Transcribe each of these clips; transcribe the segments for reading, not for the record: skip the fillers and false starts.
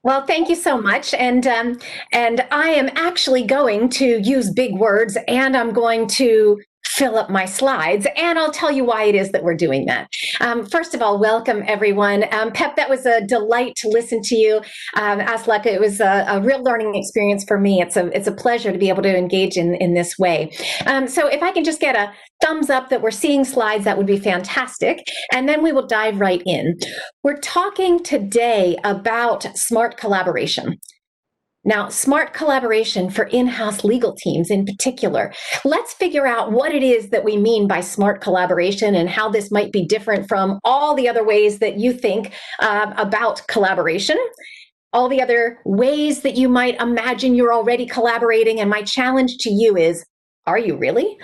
Well, thank you so much. And I am actually going to use big words, and I'm going to fill up my slides, and I'll tell you why it is that we're doing that. First of all, welcome everyone. Pep, that was a delight to listen to you. Asleka, it was a real learning experience for me. It's a pleasure to be able to engage in this way. So if I can just get a thumbs up that we're seeing slides, that would be fantastic. And then we will dive right in. We're talking today about smart collaboration. Now, smart collaboration for in-house legal teams in particular. Let's figure out what it is that we mean by smart collaboration and how this might be different from all the other ways that you think about collaboration, all the other ways that you might imagine you're already collaborating. And my challenge to you is, are you really?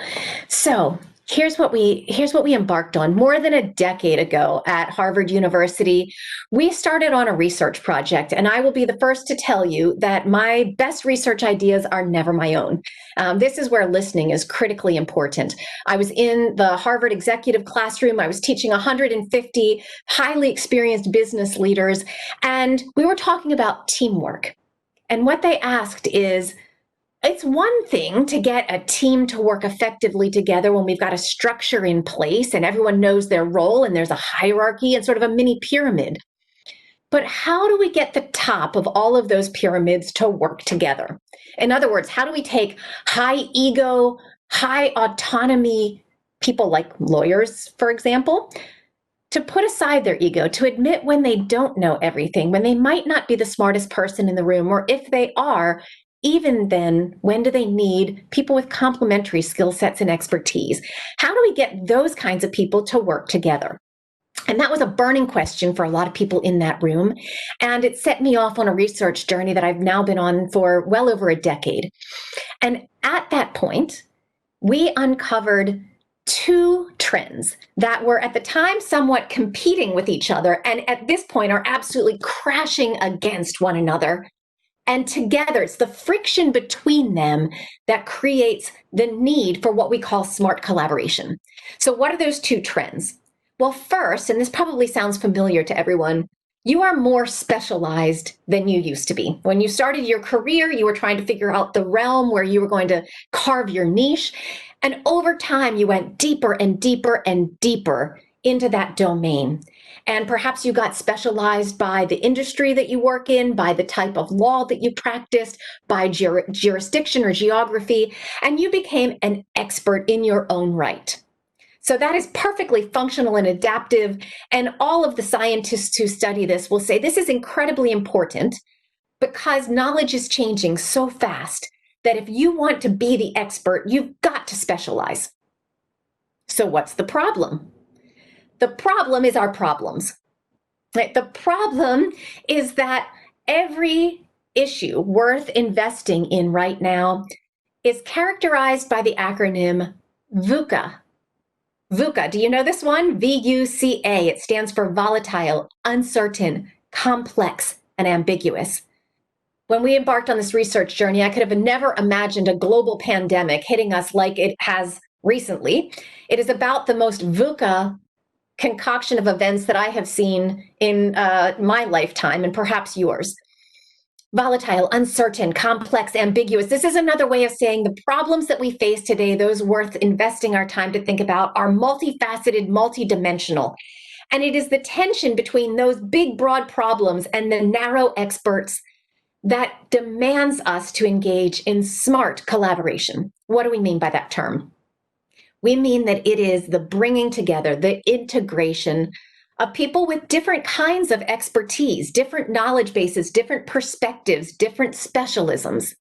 So here's what we embarked on more than a decade ago at Harvard University. We started on a research project, and I will be the first to tell you that my best research ideas are never my own. This is where listening is critically important. I was in the Harvard executive classroom. I was teaching 150 highly experienced business leaders, and we were talking about teamwork. And what they asked is, it's one thing to get a team to work effectively together when we've got a structure in place and everyone knows their role and there's a hierarchy and sort of a mini pyramid. But how do we get the top of all of those pyramids to work together? In other words, how do we take high ego, high autonomy people like lawyers, for example, to put aside their ego, to admit when they don't know everything, when they might not be the smartest person in the room, or if they are, even then, when do they need people with complementary skill sets and expertise? How do we get those kinds of people to work together? And that was a burning question for a lot of people in that room. And it set me off on a research journey that I've now been on for well over a decade. And at that point, we uncovered two trends that were at the time somewhat competing with each other, and at this point are absolutely crashing against one another. And together, it's the friction between them that creates the need for what we call smart collaboration. So, what are those two trends? Well, first, and this probably sounds familiar to everyone, you are more specialized than you used to be. When you started your career, you were trying to figure out the realm where you were going to carve your niche. And over time, you went deeper and deeper and deeper into that domain. And perhaps you got specialized by the industry that you work in, by the type of law that you practiced, by jurisdiction or geography, and you became an expert in your own right. So that is perfectly functional and adaptive. And all of the scientists who study this will say this is incredibly important because knowledge is changing so fast that if you want to be the expert, you've got to specialize. So what's the problem? The problem is our problems. Right? The problem is that every issue worth investing in right now is characterized by the acronym VUCA. VUCA, do you know this one? VUCA. It stands for volatile, uncertain, complex, and ambiguous. When we embarked on this research journey, I could have never imagined a global pandemic hitting us like it has recently. It is about the most VUCA concoction of events that I have seen in my lifetime and perhaps yours. Volatile, uncertain, complex, ambiguous. This is another way of saying the problems that we face today, those worth investing our time to think about, are multifaceted, multidimensional. And it is the tension between those big, broad problems and the narrow experts that demands us to engage in smart collaboration. What do we mean by that term? We mean that it is the bringing together, the integration of people with different kinds of expertise, different knowledge bases, different perspectives, different specialisms.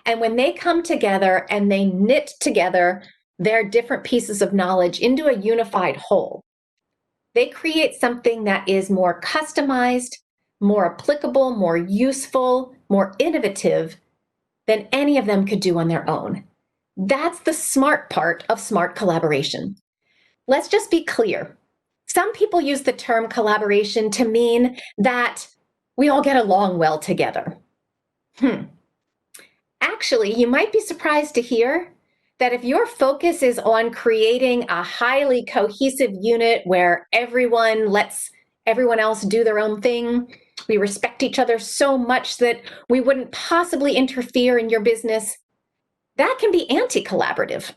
And when they come together and they knit together their different pieces of knowledge into a unified whole, they create something that is more customized, more applicable, more useful, more innovative than any of them could do on their own. That's the smart part of smart collaboration. Let's just be clear. Some people use the term collaboration to mean that we all get along well together. Actually, you might be surprised to hear that if your focus is on creating a highly cohesive unit where everyone lets everyone else do their own thing, we respect each other so much that we wouldn't possibly interfere in your business, that can be anti-collaborative.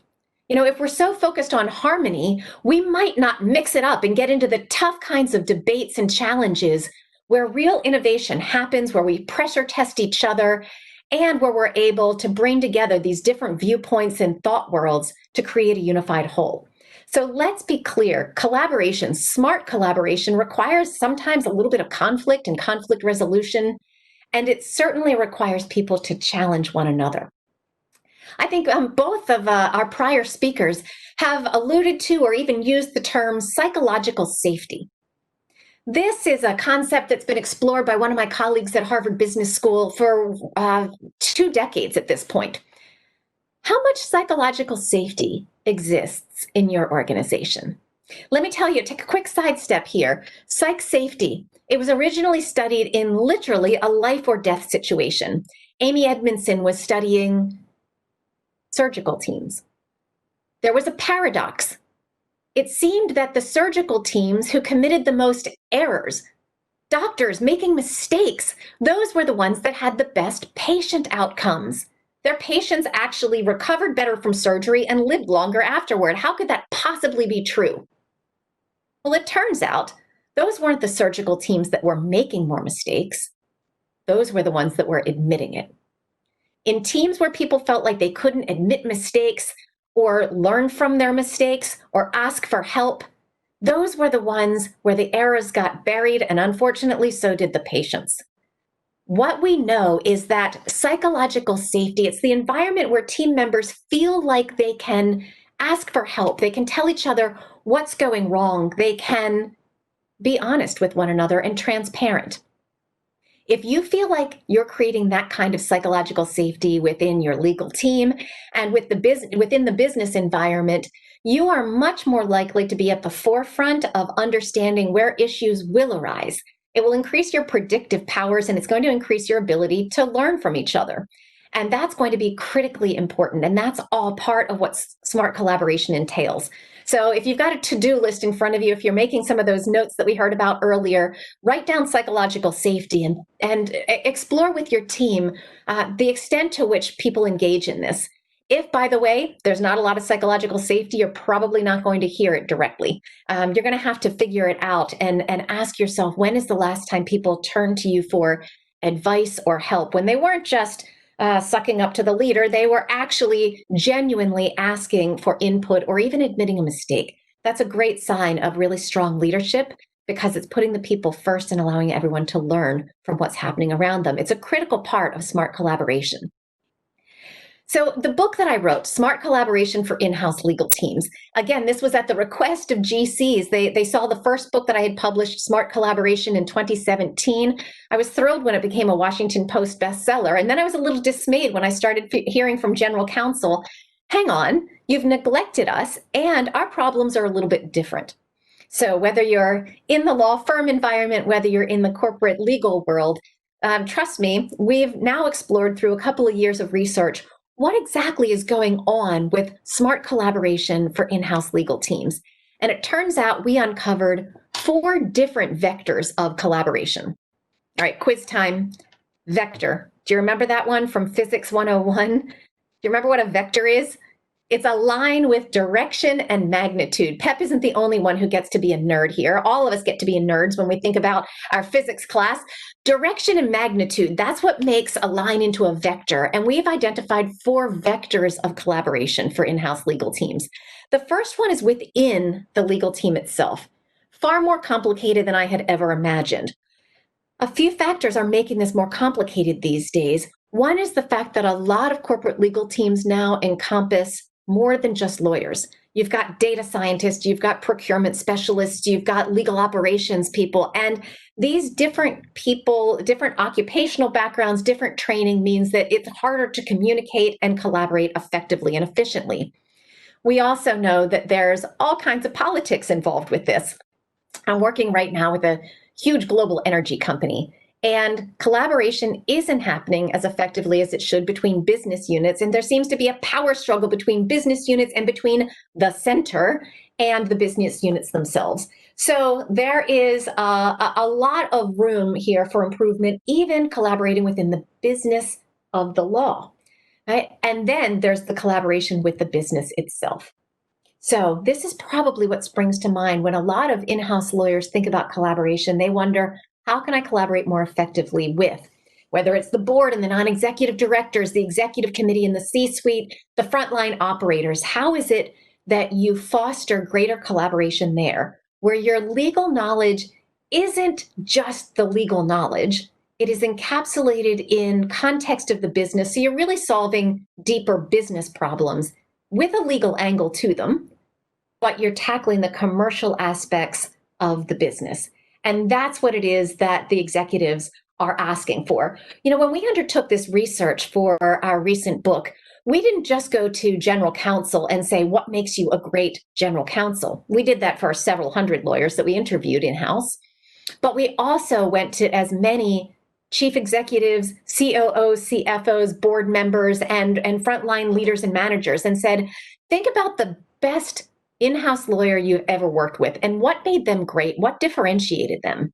If we're so focused on harmony, we might not mix it up and get into the tough kinds of debates and challenges where real innovation happens, where we pressure test each other, and where we're able to bring together these different viewpoints and thought worlds to create a unified whole. So let's be clear, collaboration, smart collaboration, requires sometimes a little bit of conflict and conflict resolution, and it certainly requires people to challenge one another. I think both of our prior speakers have alluded to or even used the term psychological safety. This is a concept that's been explored by one of my colleagues at Harvard Business School for 2 decades at this point. How much psychological safety exists in your organization? Let me tell you, take a quick sidestep here. Psych safety. It was originally studied in literally a life or death situation. Amy Edmondson was studying surgical teams. There was a paradox. It seemed that the surgical teams who committed the most errors, doctors making mistakes, those were the ones that had the best patient outcomes. Their patients actually recovered better from surgery and lived longer afterward. How could that possibly be true? Well, it turns out those weren't the surgical teams that were making more mistakes. Those were the ones that were admitting it. In teams where people felt like they couldn't admit mistakes or learn from their mistakes or ask for help, those were the ones where the errors got buried, and unfortunately, so did the patients. What we know is that psychological safety, it's the environment where team members feel like they can ask for help. They can tell each other what's going wrong. They can be honest with one another and transparent. If you feel like you're creating that kind of psychological safety within your legal team and within the business environment, you are much more likely to be at the forefront of understanding where issues will arise. It will increase your predictive powers, and it's going to increase your ability to learn from each other. And that's going to be critically important. And that's all part of what smart collaboration entails. So if you've got a to-do list in front of you, if you're making some of those notes that we heard about earlier, write down psychological safety and explore with your team the extent to which people engage in this. If, by the way, there's not a lot of psychological safety, you're probably not going to hear it directly. You're going to have to figure it out and ask yourself, when is the last time people turned to you for advice or help? When they weren't just sucking up to the leader, they were actually genuinely asking for input or even admitting a mistake. That's a great sign of really strong leadership, because it's putting the people first and allowing everyone to learn from what's happening around them. It's a critical part of smart collaboration. So the book that I wrote, Smart Collaboration for In-House Legal Teams, again, this was at the request of GCs. They saw the first book that I had published, Smart Collaboration, in 2017. I was thrilled when it became a Washington Post bestseller. And then I was a little dismayed when I started hearing from general counsel, hang on, you've neglected us and our problems are a little bit different. So whether you're in the law firm environment, whether you're in the corporate legal world, trust me, we've now explored through a couple of years of research what exactly is going on with smart collaboration for in-house legal teams. And it turns out we uncovered 4 different vectors of collaboration. All right, quiz time. Vector. Do you remember that one from Physics 101? Do you remember what a vector is? It's a line with direction and magnitude. Pep isn't the only one who gets to be a nerd here. All of us get to be nerds when we think about our physics class. Direction and magnitude, that's what makes a line into a vector. And we've identified 4 vectors of collaboration for in-house legal teams. The first one is within the legal team itself. Far more complicated than I had ever imagined. A few factors are making this more complicated these days. One is the fact that a lot of corporate legal teams now encompass more than just lawyers. You've got data scientists, you've got procurement specialists, you've got legal operations people, and these different people, different occupational backgrounds, different training means that it's harder to communicate and collaborate effectively and efficiently. We also know that there's all kinds of politics involved with this. I'm working right now with a huge global energy company, And collaboration isn't happening as effectively as it should between business units. And there seems to be a power struggle between business units and between the center and the business units themselves. So there is a lot of room here for improvement, even collaborating within the business of the law. Right? And then there's the collaboration with the business itself. So this is probably what springs to mind when a lot of in-house lawyers think about collaboration. They wonder, how can I collaborate more effectively with, whether it's the board and the non-executive directors, the executive committee and the C-suite, the frontline operators? How is it that you foster greater collaboration there, where your legal knowledge isn't just the legal knowledge, it is encapsulated in context of the business, so you're really solving deeper business problems with a legal angle to them, but you're tackling the commercial aspects of the business. And that's what it is that the executives are asking for. You know, when we undertook this research for our recent book, we didn't just go to general counsel and say, what makes you a great general counsel? We did that for several hundred lawyers that we interviewed in-house. But we also went to as many chief executives, COOs, CFOs, board members, and frontline leaders and managers and said, think about the best in-house lawyer you've ever worked with and what made them great, what differentiated them.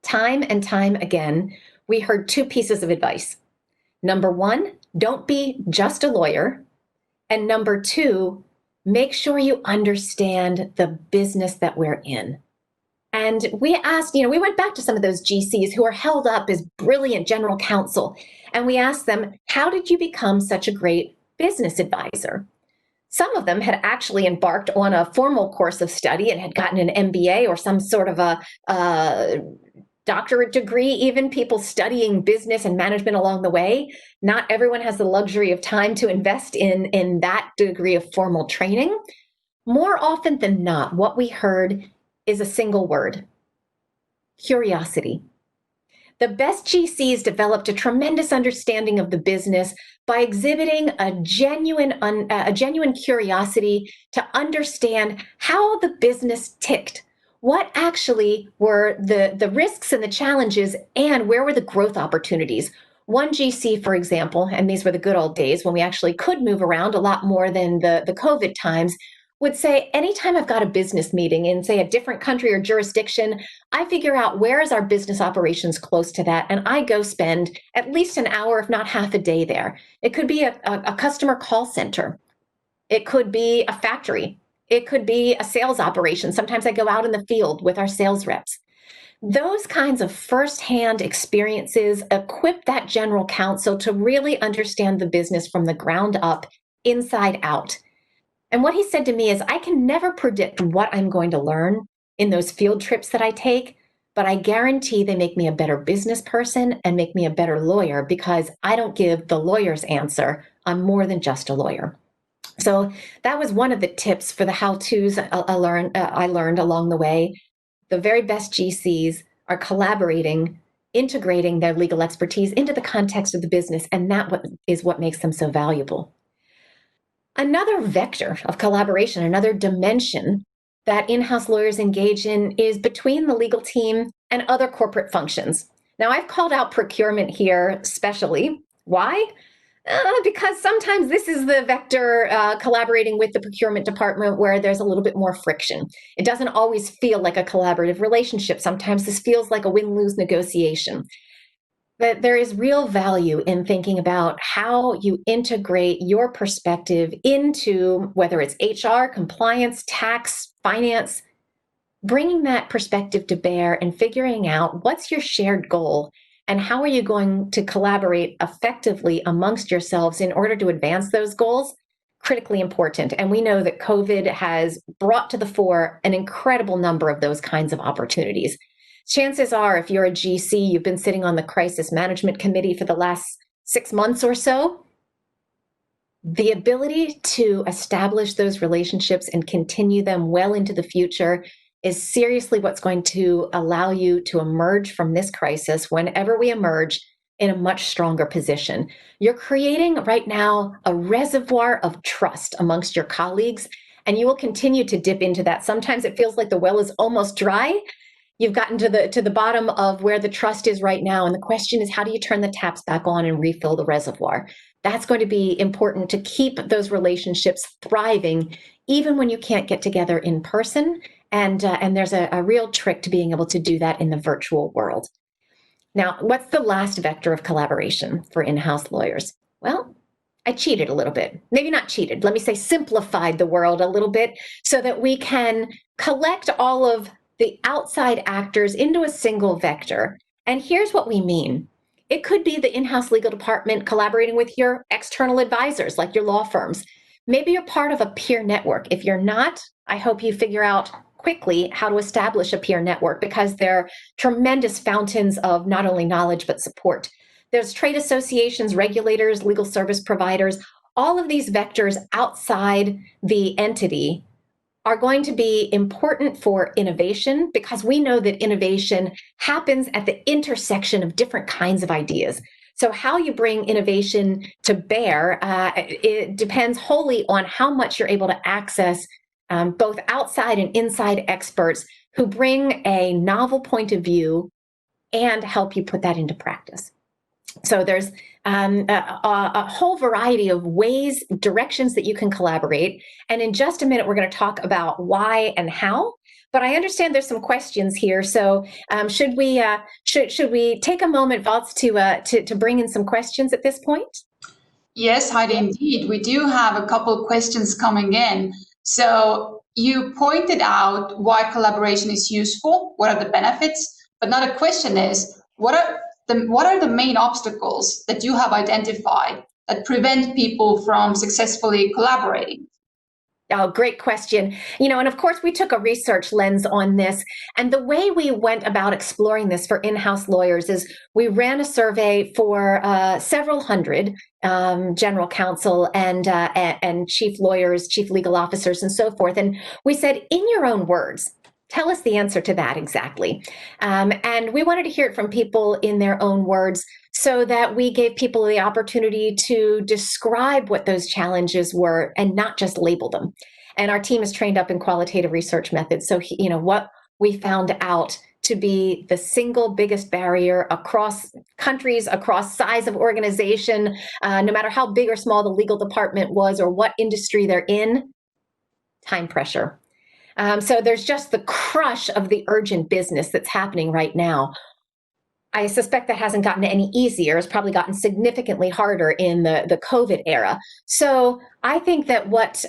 Time and time again, we heard two pieces of advice. Number one, don't be just a lawyer. And number two, make sure you understand the business that we're in. And we asked, we went back to some of those GCs who are held up as brilliant general counsel. And we asked them, how did you become such a great business advisor? Some of them had actually embarked on a formal course of study and had gotten an MBA or some sort of a doctorate degree, even people studying business and management along the way. Not everyone has the luxury of time to invest in that degree of formal training. More often than not, what we heard is a single word: curiosity. The best GCs developed a tremendous understanding of the business by exhibiting a genuine curiosity to understand how the business ticked, what actually were the risks and the challenges, and where were the growth opportunities. One GC, for example, and these were the good old days when we actually could move around a lot more than the COVID times, would say, anytime I've got a business meeting in, say, a different country or jurisdiction, I figure out where is our business operations close to that, and I go spend at least an hour, if not half a day there. It could be a customer call center. It could be a factory. It could be a sales operation. Sometimes I go out in the field with our sales reps. Those kinds of firsthand experiences equip that general counsel to really understand the business from the ground up, inside out. And what he said to me is, I can never predict what I'm going to learn in those field trips that I take, but I guarantee they make me a better business person and make me a better lawyer because I don't give the lawyer's answer. I'm more than just a lawyer. So that was one of the tips for the how-tos I learned along the way. The very best GCs are collaborating, integrating their legal expertise into the context of the business, and that is what makes them so valuable. Another vector of collaboration, another dimension that in-house lawyers engage in is between the legal team and other corporate functions. Now, I've called out procurement here specially. Why? Because sometimes this is the vector collaborating with the procurement department where there's a little bit more friction. It doesn't always feel like a collaborative relationship. Sometimes this feels like a win-lose negotiation. But there is real value in thinking about how you integrate your perspective into whether it's HR, compliance, tax, finance, bringing that perspective to bear and figuring out what's your shared goal and how are you going to collaborate effectively amongst yourselves in order to advance those goals. Critically important. And we know that COVID has brought to the fore an incredible number of those kinds of opportunities. Chances are, if you're a GC, you've been sitting on the crisis management committee for the last 6 months or so, the ability to establish those relationships and continue them well into the future is seriously what's going to allow you to emerge from this crisis, whenever we emerge, in a much stronger position. You're creating right now a reservoir of trust amongst your colleagues, and you will continue to dip into that. Sometimes it feels like the well is almost dry. You've gotten to the bottom of where the trust is right now, and the question is, how do you turn the taps back on and refill the reservoir? That's going to be important to keep those relationships thriving, even when you can't get together in person. And there's a real trick to being able to do that in the virtual world. Now, what's the last vector of collaboration for in-house lawyers? Well, I cheated a little bit. Maybe not cheated. Let me say simplified the world a little bit so that we can collect all of the outside actors into a single vector. And here's what we mean. It could be the in-house legal department collaborating with your external advisors, like your law firms. Maybe you're part of a peer network. If you're not, I hope you figure out quickly how to establish a peer network, because they're tremendous fountains of not only knowledge, but support. There's trade associations, regulators, legal service providers. All of these vectors outside the entity are going to be important for innovation, because we know that innovation happens at the intersection of different kinds of ideas. So how you bring innovation to bear, it depends wholly on how much you're able to access both outside and inside experts who bring a novel point of view and help you put that into practice. So there's a whole variety of ways, directions that you can collaborate. And in just a minute, we're going to talk about why and how. But I understand there's some questions here. So should we take a moment, Valtz, to bring in some questions at this point? Yes, Heidi, indeed. We do have a couple of questions coming in. So you pointed out why collaboration is useful, what are the benefits, but now the question is, what are the main obstacles that you have identified that prevent people from successfully collaborating? Oh, great question. And of course, we took a research lens on this. And the way we went about exploring this for in-house lawyers is we ran a survey for several hundred general counsel and chief lawyers, chief legal officers, and so forth. And we said, in your own words, tell us the answer to that exactly. And we wanted to hear it from people in their own words, so that we gave people the opportunity to describe what those challenges were and not just label them. And our team is trained up in qualitative research methods. So, what we found out to be the single biggest barrier across countries, across size of organization, no matter how big or small the legal department was or what industry they're in, time pressure. So there's just the crush of the urgent business that's happening right now. I suspect that hasn't gotten any easier. It's probably gotten significantly harder in the COVID era. So I think that what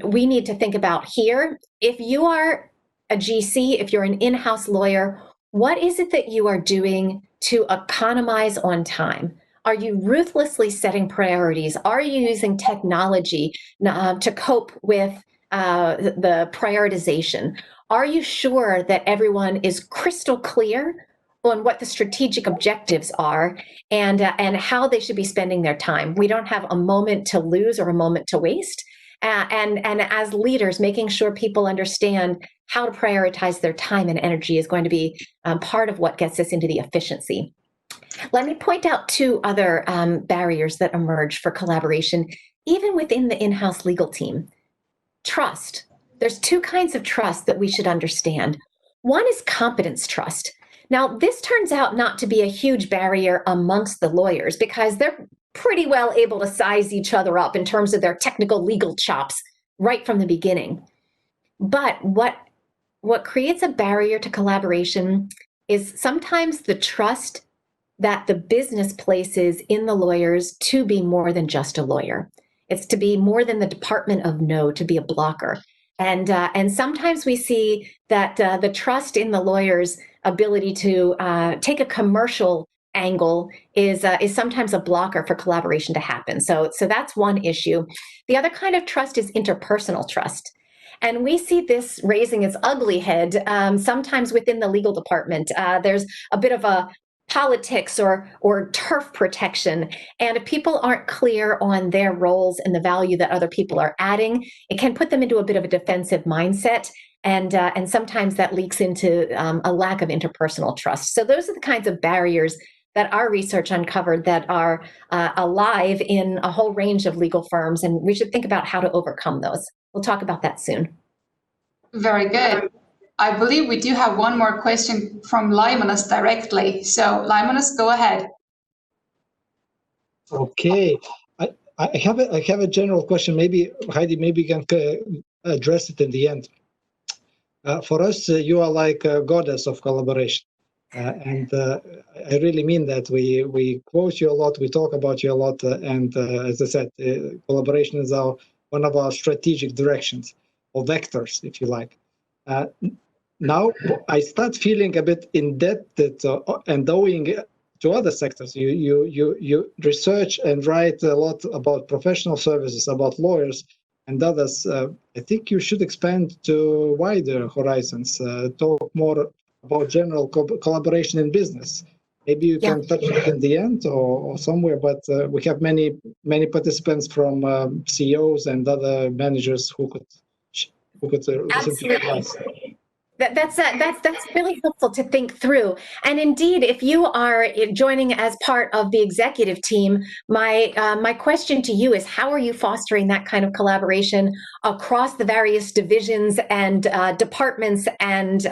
we need to think about here, if you are a GC, if you're an in-house lawyer, what is it that you are doing to economize on time? Are you ruthlessly setting priorities? Are you using technology to cope with the prioritization? Are you sure that everyone is crystal clear on what the strategic objectives are and how they should be spending their time? We don't have a moment to lose or a moment to waste. And as leaders, making sure people understand how to prioritize their time and energy is going to be part of what gets us into the efficiency. Let me point out two other barriers that emerge for collaboration, even within the in-house legal team. Trust. There's two kinds of trust that we should understand. One is competence trust. Now, this turns out not to be a huge barrier amongst the lawyers, because they're pretty well able to size each other up in terms of their technical legal chops right from the beginning. But what creates a barrier to collaboration is sometimes the trust that the business places in the lawyers to be more than just a lawyer. It's to be more than the department of no, to be a blocker. And sometimes we see that the trust in the lawyer's ability to take a commercial angle is sometimes a blocker for collaboration to happen. So that's one issue. The other kind of trust is interpersonal trust. And we see this raising its ugly head sometimes within the legal department. There's a bit of a politics or turf protection. And if people aren't clear on their roles and the value that other people are adding, it can put them into a bit of a defensive mindset. And sometimes that leaks into a lack of interpersonal trust. So those are the kinds of barriers that our research uncovered that are alive in a whole range of legal firms. And we should think about how to overcome those. We'll talk about that soon. Very good. I believe we do have one more question from Laimanas directly. So Laimanas, go ahead. Okay, I have a general question. Maybe Heidi, maybe you can address it in the end. For us, you are like a goddess of collaboration, and I really mean that. We quote you a lot, we talk about you a lot, and as I said, collaboration is one of our strategic directions or vectors, if you like. Now I start feeling a bit indebted and owing to other sectors. You research and write a lot about professional services, about lawyers and others. I think you should expand to wider horizons, talk more about general collaboration in business. Maybe you can touch it in the end or somewhere, but we have many participants from CEOs and other managers who could listen to your advice. That's really helpful to think through. And indeed, if you are joining as part of the executive team, my question to you is, how are you fostering that kind of collaboration across the various divisions and departments and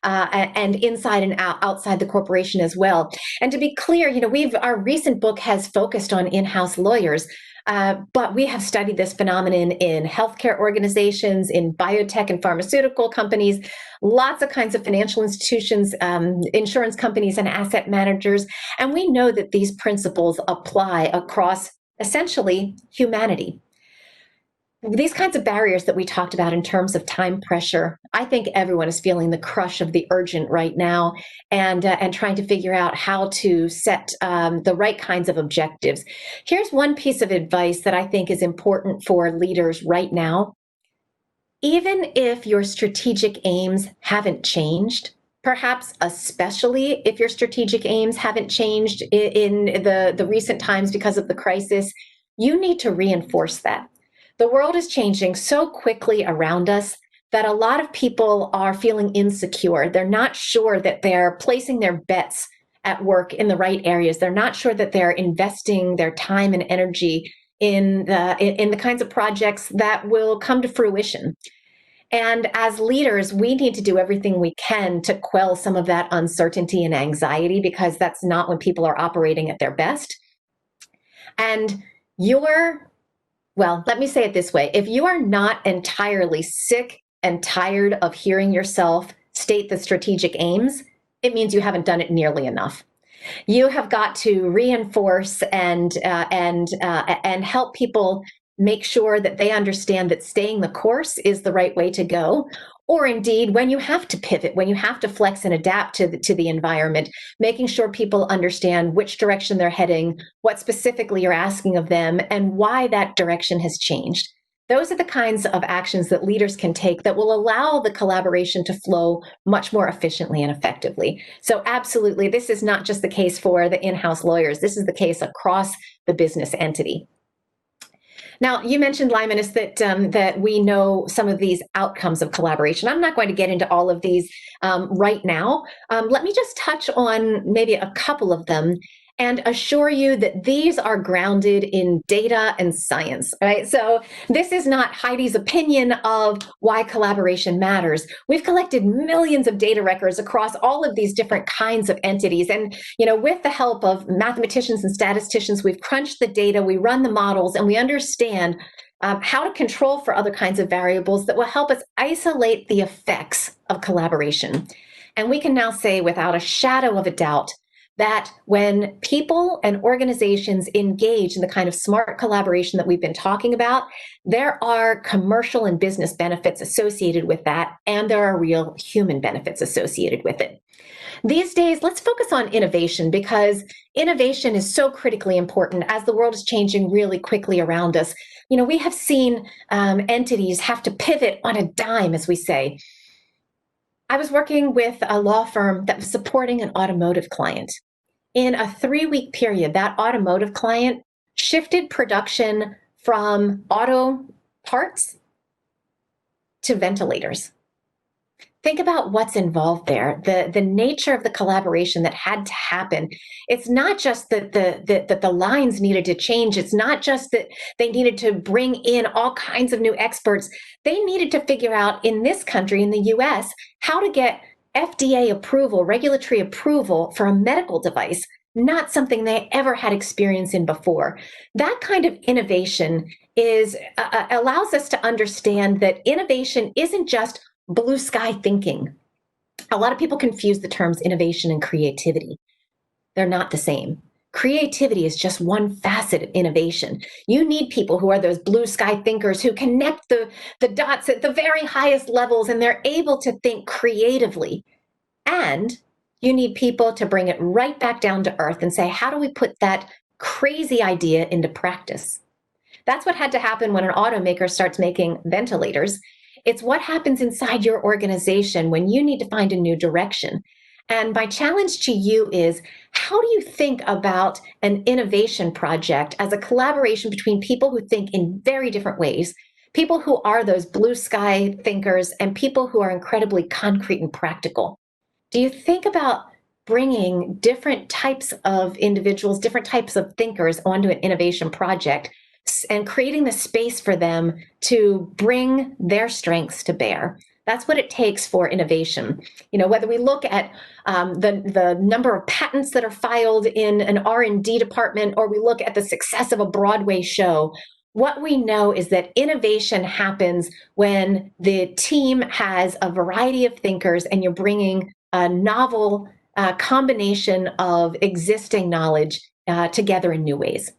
inside and outside the corporation as well? And to be clear, our recent book has focused on in-house lawyers. But we have studied this phenomenon in healthcare organizations, in biotech and pharmaceutical companies, lots of kinds of financial institutions, insurance companies, and asset managers. And we know that these principles apply across essentially humanity. These kinds of barriers that we talked about in terms of time pressure, I think everyone is feeling the crush of the urgent right now, and trying to figure out how to set the right kinds of objectives. Here's one piece of advice that I think is important for leaders right now. Even if your strategic aims haven't changed, perhaps especially if your strategic aims haven't changed in the recent times because of the crisis, you need to reinforce that. The world is changing so quickly around us that a lot of people are feeling insecure. They're not sure that they're placing their bets at work in the right areas. They're not sure that they're investing their time and energy in the kinds of projects that will come to fruition. And as leaders, we need to do everything we can to quell some of that uncertainty and anxiety, because that's not when people are operating at their best. And well, let me say it this way. If you are not entirely sick and tired of hearing yourself state the strategic aims, it means you haven't done it nearly enough. You have got to reinforce and help people make sure that they understand that staying the course is the right way to go. Or indeed, when you have to pivot, when you have to flex and adapt to the environment, making sure people understand which direction they're heading, what specifically you're asking of them, and why that direction has changed. Those are the kinds of actions that leaders can take that will allow the collaboration to flow much more efficiently and effectively. So absolutely, this is not just the case for the in-house lawyers. This is the case across the business entity. Now, you mentioned, Laimanas, that we know some of these outcomes of collaboration. I'm not going to get into all of these right now. Let me just touch on maybe a couple of them and assure you that these are grounded in data and science, right? So this is not Heidi's opinion of why collaboration matters. We've collected millions of data records across all of these different kinds of entities. And, with the help of mathematicians and statisticians, we've crunched the data, we run the models, and we understand how to control for other kinds of variables that will help us isolate the effects of collaboration. And we can now say without a shadow of a doubt that when people and organizations engage in the kind of smart collaboration that we've been talking about, there are commercial and business benefits associated with that, and there are real human benefits associated with it. These days, let's focus on innovation, because innovation is so critically important as the world is changing really quickly around us. We have seen entities have to pivot on a dime, as we say. I was working with a law firm that was supporting an automotive client. In a 3-week period, that automotive client shifted production from auto parts to ventilators. think about what's involved there, the nature of the collaboration that had to happen. It's not just that the lines needed to change. It's not just that they needed to bring in all kinds of new experts. They needed to figure out in this country, in the US, how to get FDA approval, regulatory approval for a medical device, not something they ever had experience in before. That kind of innovation is allows us to understand that innovation isn't just blue sky thinking. A lot of people confuse the terms innovation and creativity. They're not the same. Creativity is just one facet of innovation. You need people who are those blue sky thinkers who connect the dots at the very highest levels, and they're able to think creatively. And you need people to bring it right back down to earth and say, how do we put that crazy idea into practice? That's what had to happen when an automaker starts making ventilators. It's what happens inside your organization when you need to find a new direction. And my challenge to you is, how do you think about an innovation project as a collaboration between people who think in very different ways, people who are those blue sky thinkers, and people who are incredibly concrete and practical? Do you think about bringing different types of individuals, different types of thinkers onto an innovation project and creating the space for them to bring their strengths to bear? That's what it takes for innovation. You know, whether we look at the number of patents that are filed in an R&D department, or we look at the success of a Broadway show, what we know is that innovation happens when the team has a variety of thinkers and you're bringing a novel combination of existing knowledge together in new ways.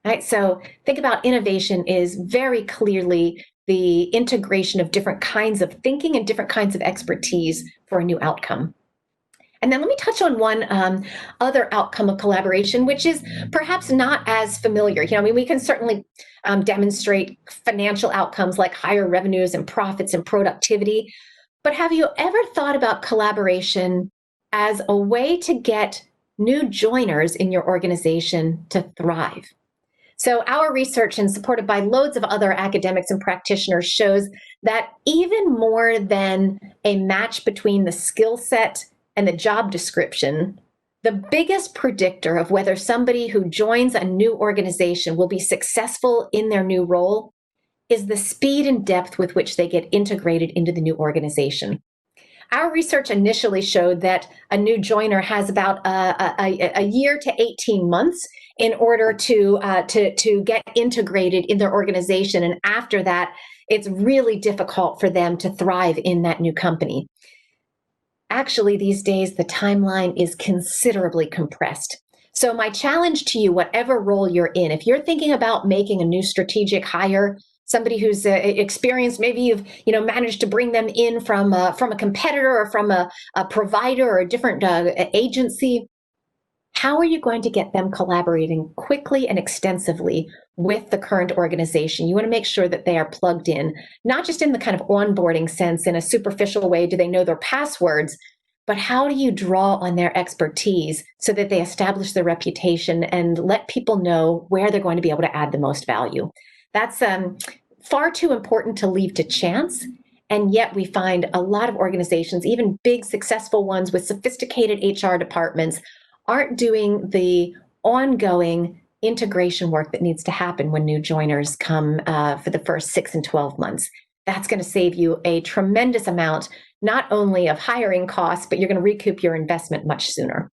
Right? So think about innovation is very clearly the integration of different kinds of thinking and different kinds of expertise for a new outcome. And then let me touch on one other outcome of collaboration, which is perhaps not as familiar. You know, I mean, we can certainly demonstrate financial outcomes like higher revenues and profits and productivity. But have you ever thought about collaboration as a way to get new joiners in your organization to thrive? So our research, and supported by loads of other academics and practitioners, shows that even more than a match between the skill set and the job description, the biggest predictor of whether somebody who joins a new organization will be successful in their new role is the speed and depth with which they get integrated into the new organization. Our research initially showed that a new joiner has about a year to 18 months in order to get integrated in their organization. And after that, it's really difficult for them to thrive in that new company. Actually, these days, the timeline is considerably compressed. So my challenge to you, whatever role you're in, if you're thinking about making a new strategic hire, somebody who's experienced, maybe you've managed to bring them in from a competitor or from a provider or a different agency, how are you going to get them collaborating quickly and extensively with the current organization? You want to make sure that they are plugged in, not just in the kind of onboarding sense, in a superficial way, do they know their passwords, but how do you draw on their expertise so that they establish their reputation and let people know where they're going to be able to add the most value? That's far too important to leave to chance. And yet we find a lot of organizations, even big successful ones with sophisticated HR departments, aren't doing the ongoing integration work that needs to happen when new joiners come for the first 6 and 12 months. That's going to save you a tremendous amount, not only of hiring costs, but you're going to recoup your investment much sooner.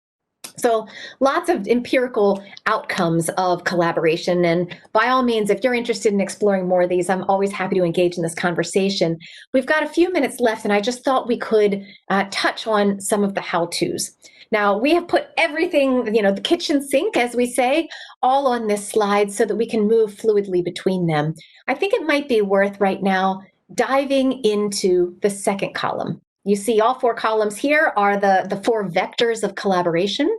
So lots of empirical outcomes of collaboration. And by all means, if you're interested in exploring more of these, I'm always happy to engage in this conversation. We've got a few minutes left, and I just thought we could touch on some of the how-tos. Now, we have put everything, the kitchen sink, as we say, all on this slide so that we can move fluidly between them. I think it might be worth right now diving into the second column. You see all 4 columns here are the 4 vectors of collaboration.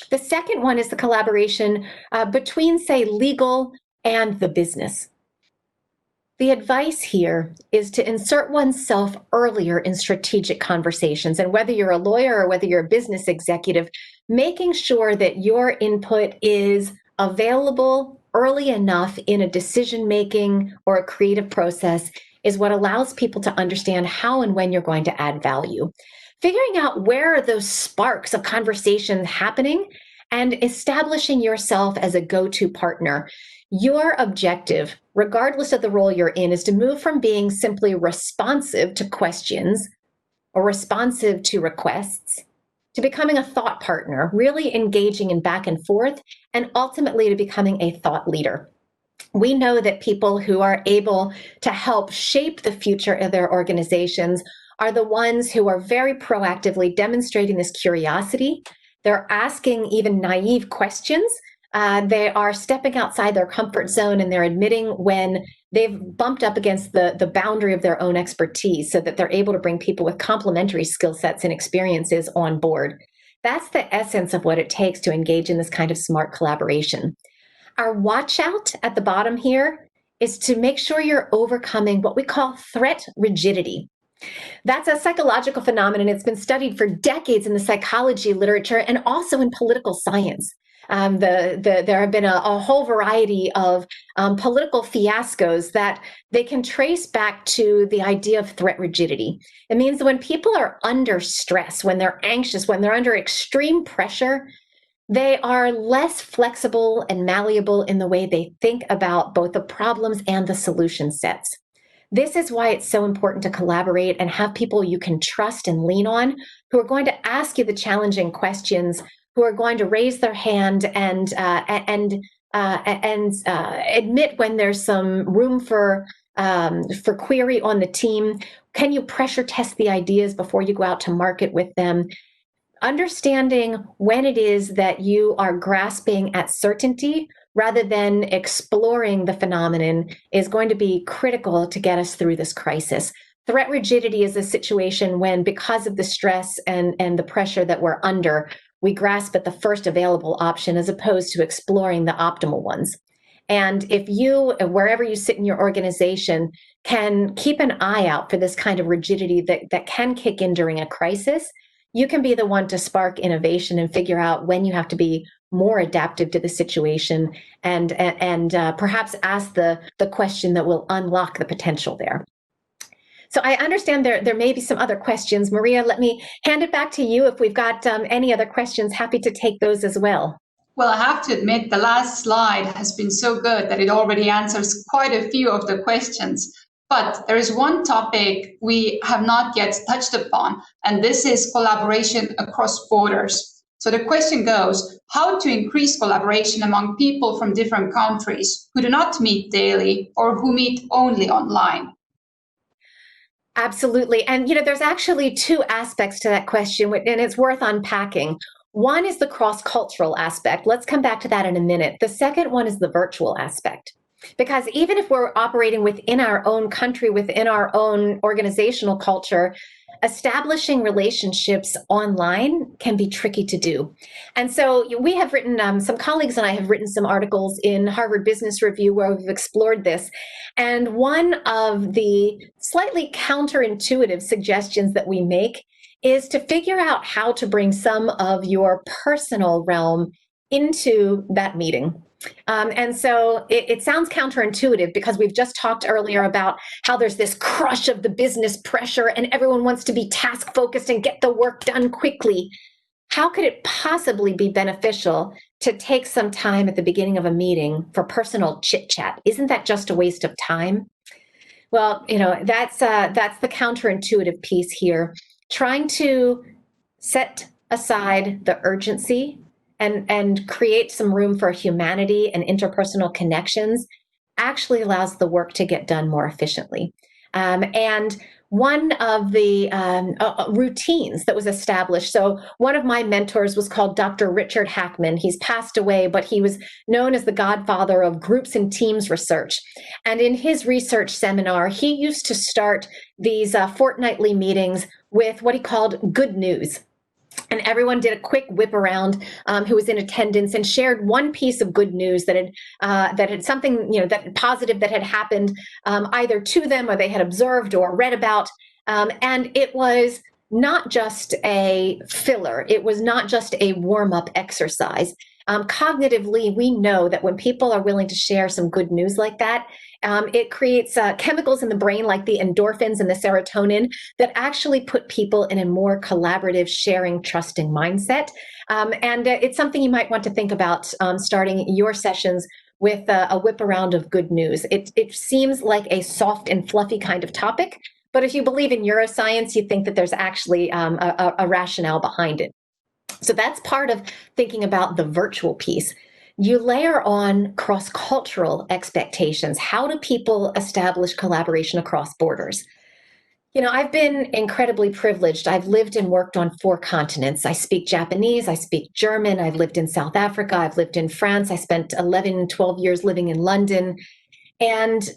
The second one is the collaboration between, say, legal and the business. The advice here is to insert oneself earlier in strategic conversations. And whether you're a lawyer or whether you're a business executive, making sure that your input is available early enough in a decision-making or a creative process is what allows people to understand how and when you're going to add value. Figuring out where are those sparks of conversation happening and establishing yourself as a go-to partner. Your objective, regardless of the role you're in, is to move from being simply responsive to questions or responsive to requests to becoming a thought partner, really engaging in back and forth, and ultimately to becoming a thought leader. We know that people who are able to help shape the future of their organizations are the ones who are very proactively demonstrating this curiosity. They're asking even naive questions. They are stepping outside their comfort zone, and they're admitting when they've bumped up against the boundary of their own expertise so that they're able to bring people with complementary skill sets and experiences on board. That's the essence of what it takes to engage in this kind of smart collaboration. Our watch out at the bottom here is to make sure you're overcoming what we call threat rigidity. That's a psychological phenomenon. It's been studied for decades in the psychology literature and also in political science. There have been a whole variety of political fiascos that they can trace back to the idea of threat rigidity. It means that when people are under stress, when they're anxious, when they're under extreme pressure, they are less flexible and malleable in the way they think about both the problems and the solution sets. This is why it's so important to collaborate and have people you can trust and lean on who are going to ask you the challenging questions, who are going to raise their hand and admit when there's some room for query on the team. Can you pressure test the ideas before you go out to market with them? Understanding when it is that you are grasping at certainty rather than exploring the phenomenon is going to be critical to get us through this crisis. Threat rigidity is a situation when, because of the stress and the pressure that we're under, we grasp at the first available option as opposed to exploring the optimal ones. And if you, wherever you sit in your organization, can keep an eye out for this kind of rigidity that can kick in during a crisis, you can be the one to spark innovation and figure out when you have to be more adaptive to the situation and perhaps ask the question that will unlock the potential there. So I understand there may be some other questions. Maria, let me hand it back to you. If we've got any other questions, happy to take those as well. Well, I have to admit, the last slide has been so good that it already answers quite a few of the questions. But there is one topic we have not yet touched upon, and this is collaboration across borders. So the question goes, how to increase collaboration among people from different countries who do not meet daily or who meet only online? Absolutely. And, there's actually two aspects to that question, and it's worth unpacking. One is the cross-cultural aspect. Let's come back to that in a minute. The second one is the virtual aspect. Because even if we're operating within our own country, within our own organizational culture, establishing relationships online can be tricky to do. And so we have written, some colleagues and I have written some articles in Harvard Business Review where we've explored this. And one of the slightly counterintuitive suggestions that we make is to figure out how to bring some of your personal realm into that meeting. And so it sounds counterintuitive because we've just talked earlier about how there's this crush of the business pressure and everyone wants to be task focused and get the work done quickly. How could it possibly be beneficial to take some time at the beginning of a meeting for personal chit chat? Isn't that just a waste of time? Well, that's the counterintuitive piece here. Trying to set aside the urgency and create some room for humanity and interpersonal connections actually allows the work to get done more efficiently. And one of the routines that was established, so one of my mentors was called Dr. Richard Hackman. He's passed away, but he was known as the godfather of groups and teams research. And in his research seminar, he used to start these fortnightly meetings with what he called good news. And everyone did a quick whip around who was in attendance and shared one piece of good news that had something, that positive that had happened either to them or they had observed or read about. And it was not just a filler. It was not just a warm-up exercise. Cognitively, we know that when people are willing to share some good news like that, it creates chemicals in the brain like the endorphins and the serotonin that actually put people in a more collaborative, sharing, trusting mindset. And it's something you might want to think about starting your sessions with a whip around of good news. It seems like a soft and fluffy kind of topic, but if you believe in neuroscience, you think that there's actually a rationale behind it. So that's part of thinking about the virtual piece. You layer on cross-cultural expectations. How do people establish collaboration across borders? You know, I've been incredibly privileged. I've lived and worked on 4 continents. I speak Japanese, I speak German, I've lived in South Africa, I've lived in France, I spent 11, 12 years living in London. And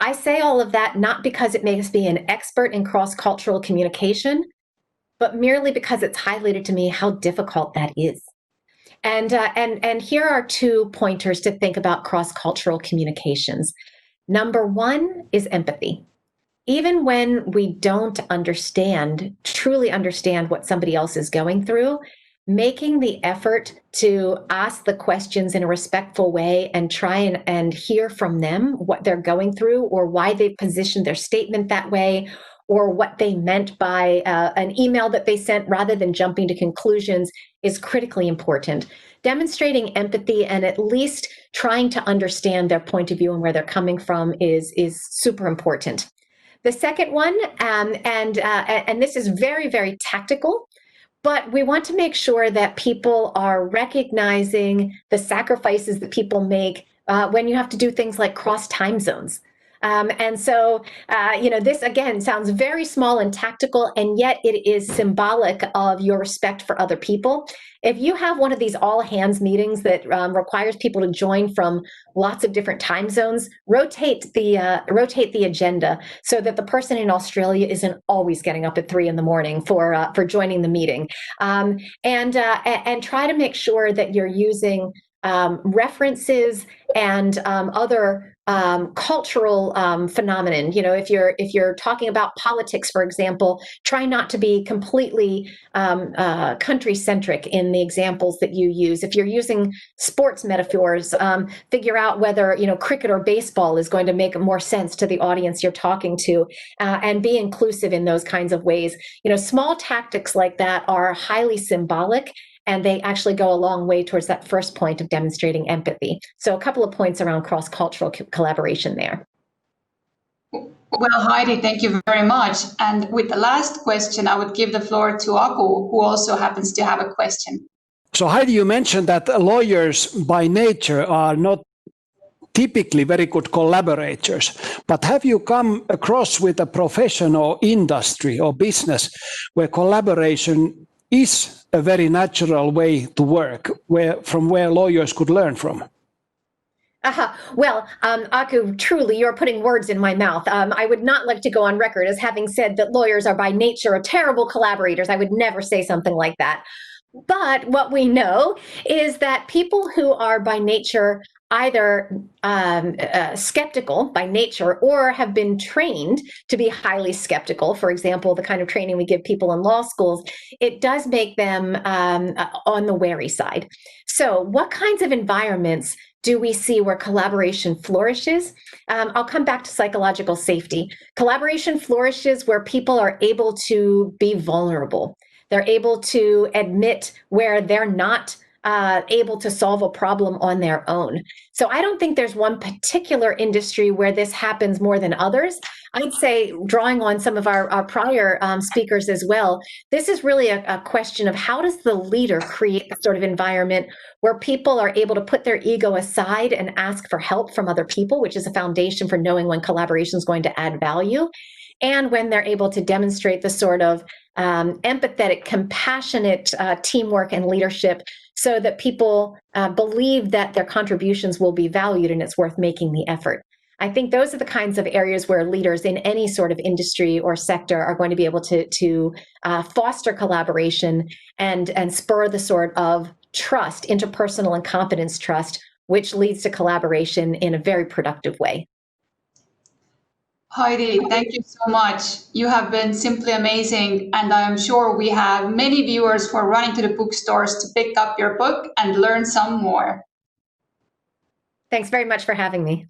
I say all of that not because it makes me an expert in cross-cultural communication, but merely because it's highlighted to me how difficult that is. And here are 2 pointers to think about cross-cultural communications. Number 1 is empathy. Even when we don't truly understand what somebody else is going through, making the effort to ask the questions in a respectful way and try and hear from them what they're going through or why they positioned their statement that way or what they meant by an email that they sent rather than jumping to conclusions is critically important. Demonstrating empathy and at least trying to understand their point of view and where they're coming from is super important. The second one, and this is very, very tactical, but we want to make sure that people are recognizing the sacrifices that people make when you have to do things like cross time zones. And so, this again sounds very small and tactical, and yet it is symbolic of your respect for other people. If you have one of these all hands meetings that requires people to join from lots of different time zones, rotate the agenda so that the person in Australia isn't always getting up at 3 a.m. for joining the meeting, and try to make sure that you're using references and other cultural phenomenon. You know, if you're talking about politics, for example, try not to be completely country centric in the examples that you use. If you're using sports metaphors, figure out whether cricket or baseball is going to make more sense to the audience you're talking to, and be inclusive in those kinds of ways. Small tactics like that are highly symbolic, and they actually go a long way towards that first point of demonstrating empathy. So a couple of points around cross-cultural collaboration there. Well, Heidi, thank you very much. And with the last question, I would give the floor to Aku, who also happens to have a question. So Heidi, you mentioned that lawyers by nature are not typically very good collaborators, but have you come across with a profession or industry or business where collaboration is a very natural way to work, from where lawyers could learn from? Well, Aku, truly, you're putting words in my mouth. I would not like to go on record as having said that lawyers are by nature terrible collaborators. I would never say something like that. But what we know is that people who are by nature either skeptical by nature or have been trained to be highly skeptical, for example, the kind of training we give people in law schools, it does make them on the wary side. So what kinds of environments do we see where collaboration flourishes? I'll come back to psychological safety. Collaboration flourishes where people are able to be vulnerable. They're able to admit where they're not able to solve a problem on their own. So I don't think there's one particular industry where this happens more than others. I'd say, drawing on some of our prior speakers as well, this is really a question of how does the leader create a sort of environment where people are able to put their ego aside and ask for help from other people, which is a foundation for knowing when collaboration is going to add value, and when they're able to demonstrate the sort of empathetic, compassionate teamwork and leadership so that people believe that their contributions will be valued and it's worth making the effort. I think those are the kinds of areas where leaders in any sort of industry or sector are going to be able to foster collaboration and spur the sort of trust, interpersonal and confidence trust, which leads to collaboration in a very productive way. Heidi, thank you so much. You have been simply amazing, and I am sure we have many viewers who are running to the bookstores to pick up your book and learn some more. Thanks very much for having me.